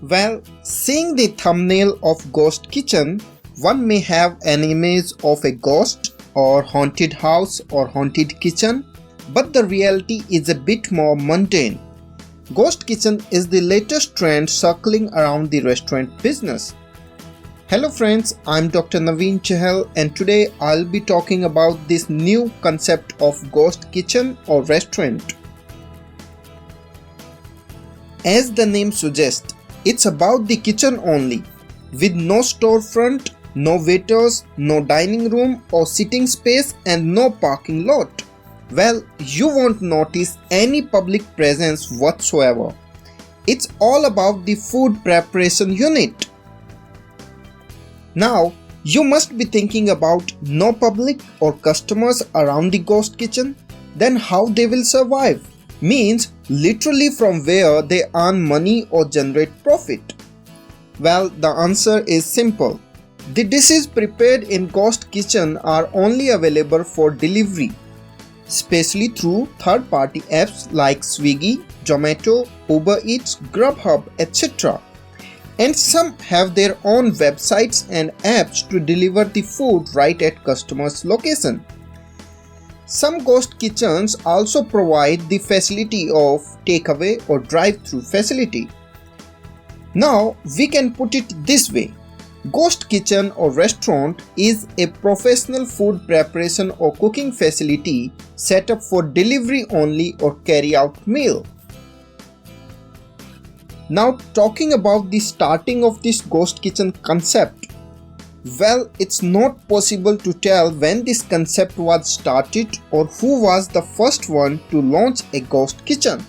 Well, seeing the thumbnail of Ghost Kitchen, one may have an image of a ghost or haunted house or haunted kitchen, but the reality is a bit more mundane. Ghost Kitchen is the latest trend circling around the restaurant business. Hello friends, I'm Dr. Naveen Chahal and today I'll be talking about this new concept of ghost kitchen or restaurant. As the name suggests, it's about the kitchen only, with no storefront, no waiters, no dining room or sitting space and no parking lot. Well, you won't notice any public presence whatsoever. It's all about the food preparation unit. Now, you must be thinking about no public or customers around the ghost kitchen. Then how they will survive? Means literally from where they earn money or generate profit. Well, the answer is simple. The dishes prepared in ghost kitchen are only available for delivery, especially through third-party apps like Swiggy, Zomato, Uber Eats, Grubhub, etc. And some have their own websites and apps to deliver the food right at customer's location. Some ghost kitchens also provide the facility of takeaway or drive-through facility. Now, we can put it this way. Ghost kitchen or restaurant is a professional food preparation or cooking facility set up for delivery only or carry-out meal. Now, talking about the starting of this ghost kitchen concept. Well, it's not possible to tell when this concept was started or who was the first one to launch a ghost kitchen.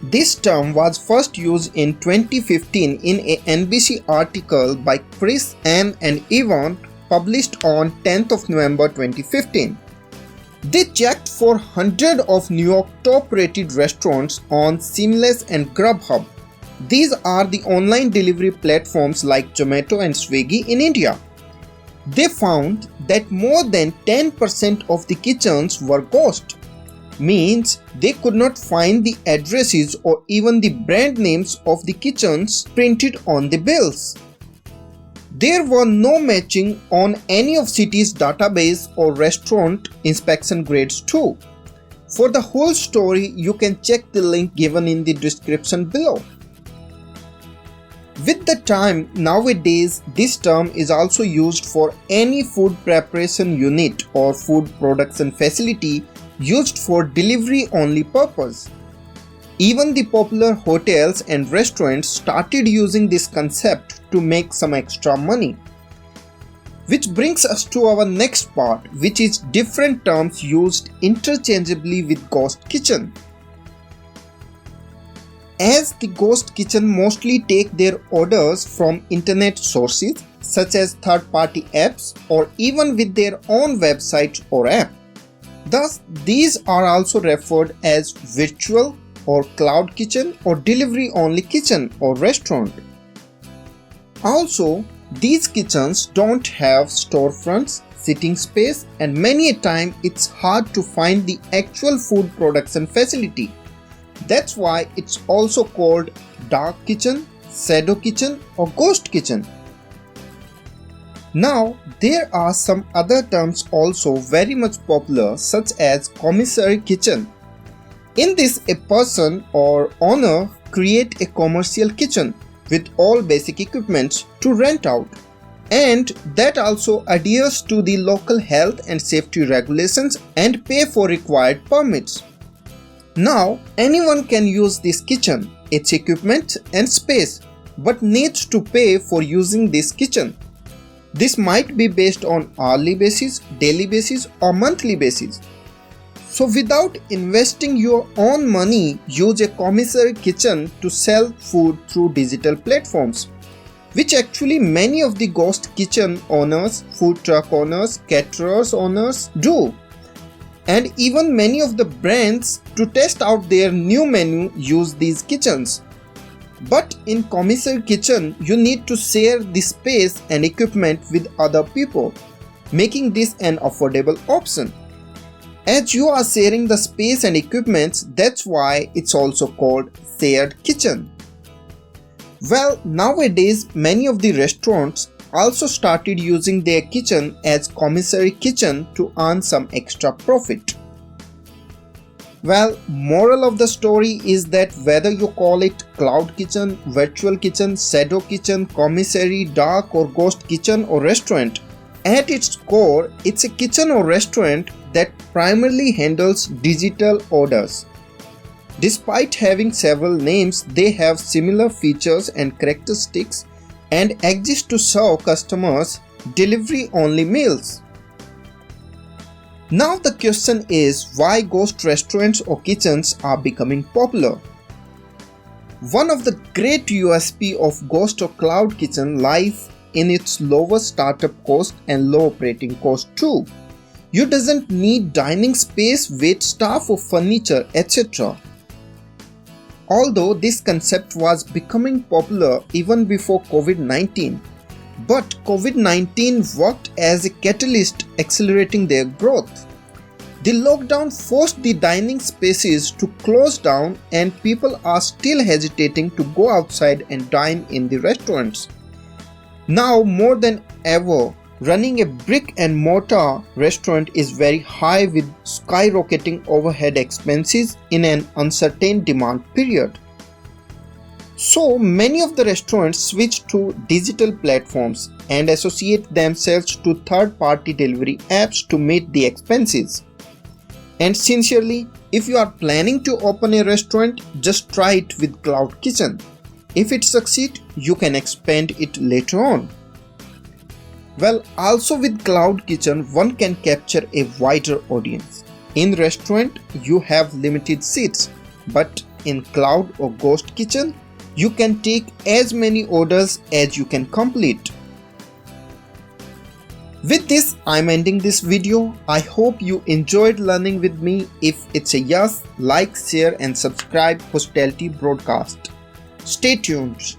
This term was first used in 2015 in a NBC article by Chris, Ann and Yvonne published on 10th of November 2015. They checked for hundreds of New York top-rated restaurants on Seamless and Grubhub. These are the online delivery platforms like Zomato and Swiggy in India. They found that more than 10% of the kitchens were ghost. Means they could not find the addresses or even the brand names of the kitchens printed on the bills. There were no matching on any of city's database or restaurant inspection grades too. For the whole story, you can check the link given in the description below. With the time, nowadays this term is also used for any food preparation unit or food production facility used for delivery only purpose. Even the popular hotels and restaurants started using this concept to make some extra money. Which brings us to our next part, which is different terms used interchangeably with ghost kitchen. As the ghost kitchen mostly take their orders from internet sources such as third-party apps or even with their own website or app. Thus, these are also referred as virtual or cloud kitchen or delivery-only kitchen or restaurant. Also, these kitchens don't have storefronts, sitting space, and many a time it's hard to find the actual food production facility. That's why it's also called dark kitchen, shadow kitchen or ghost kitchen. Now, there are some other terms also very much popular such as commissary kitchen. In this, a person or owner create a commercial kitchen with all basic equipments to rent out, and that also adheres to the local health and safety regulations and pay for required permits. Now, anyone can use this kitchen, its equipment and space, but needs to pay for using this kitchen. This might be based on hourly basis, daily basis or monthly basis. So without investing your own money, use a commissary kitchen to sell food through digital platforms, which actually many of the ghost kitchen owners, food truck owners, caterers owners do. And even many of the brands to test out their new menu use these kitchens. But in commissary kitchen, you need to share the space and equipment with other people, making this an affordable option. As you are sharing the space and equipment, that's why it's also called shared kitchen. Well, nowadays many of the restaurants also started using their kitchen as commissary kitchen to earn some extra profit. Well, moral of the story is that whether you call it cloud kitchen, virtual kitchen, shadow kitchen, commissary, dark or ghost kitchen or restaurant, at its core, it's a kitchen or restaurant that primarily handles digital orders. Despite having several names, they have similar features and characteristics and exist to serve customers delivery-only meals. Now the question is why ghost restaurants or kitchens are becoming popular. One of the great USP of ghost or cloud kitchen lies in its lower startup cost and low operating cost too. You doesn't need dining space, wait staff or furniture, etc. Although this concept was becoming popular even before COVID-19, but COVID-19 worked as a catalyst accelerating their growth. The lockdown forced the dining spaces to close down and people are still hesitating to go outside and dine in the restaurants. Now more than ever, running a brick and mortar restaurant is very high with skyrocketing overhead expenses in an uncertain demand period. So many of the restaurants switch to digital platforms and associate themselves to third-party delivery apps to meet the expenses. And sincerely, if you are planning to open a restaurant, just try it with Cloud Kitchen. If it succeeds, you can expand it later on. Well, also with Cloud Kitchen, one can capture a wider audience. In restaurant, you have limited seats, but in Cloud or Ghost Kitchen, you can take as many orders as you can complete. With this, I'm ending this video. I hope you enjoyed learning with me. If it's a yes, like, share and subscribe Hospitality Broadcast. Stay tuned.